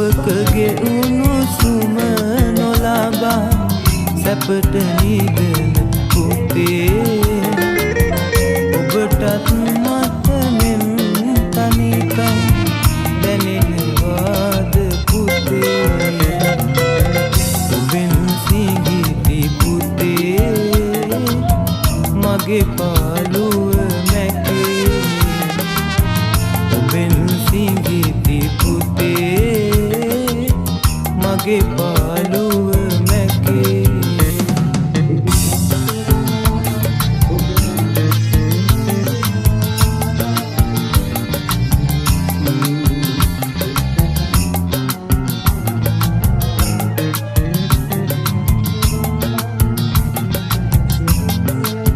මවකගේ උණුසුම නොලබා සැපට නිදන පුතේ ඔබටත් මට මෙන් තනිකම් දැනෙනවාද පුතේ ඔබෙන් සිඟිති පුතේ මගේ පාළුව මැකේ ඔබෙන් සිඟිති පුතේ මගේ පාළුව මැකේ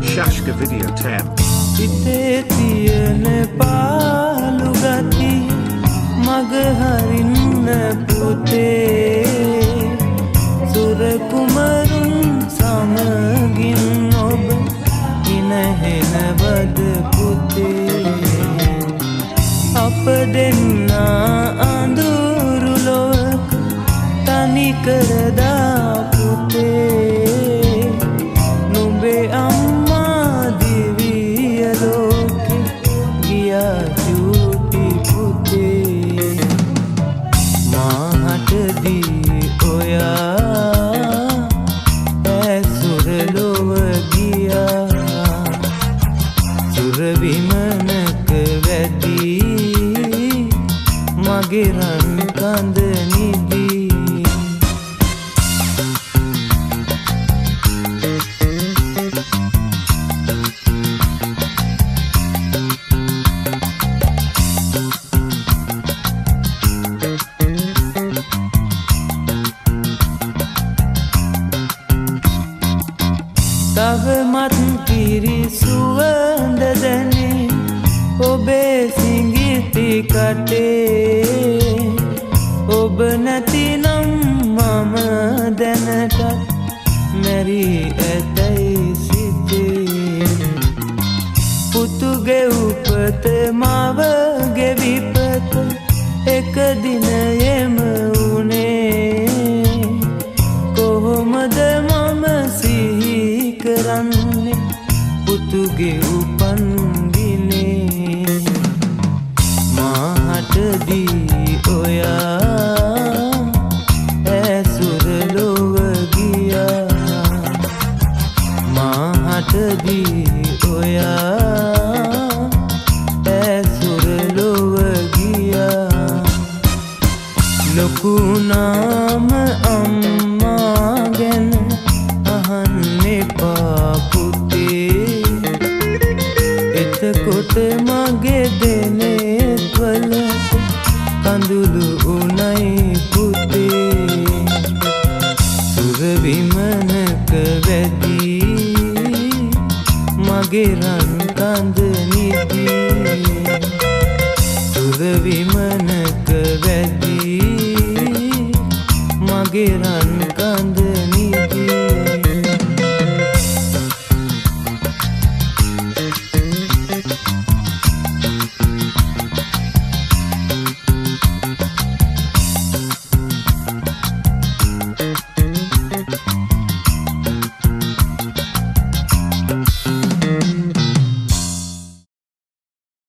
Shashka Video 10. හිතේ තියෙන පාළු ගති මග හරින්න පුතේ සුර කුමරුන් සමගින් ඔබ ඉනහෙනවද පුතේ අප දෙන්නා අඳුරු ලොවක තනි කරදා පුතේ නුඹේ අම්මා දිවිය ලෝකෙ ගියා චූටි පුතේ මාහටදී ඔයා ඇසුර ලොව ගියා සුර විමනක වැදී මගේ රන් කඳ නිදී තවමත් කිරි සුවඳ දැනේ ඔබේ සිඟිති කටේ ඔබ නැතිනම් මම දැනටත් මැරී ඇතැයි සිතේ පුතුගේ උපත මවගේ විපත එක දිනයෙම වුණේ කොහොමද මම සිහි කරන්නේ පුතුගේ උපන් දිනේ මාහටදී ඔයා ඇසුර ලොව ගියා මාහටදී ඔයා ඇසුර ලොව ගියා ලොකු නාම අම්මා ගැන අහන්න එපා පුතේ එතකොට මගේ දෙනෙත්වල කඳුළු උනයි පුතේ සුර විමනක වැදී මගේ රන් කඳ නිදී සුර විමනක වැදී මගේ රන්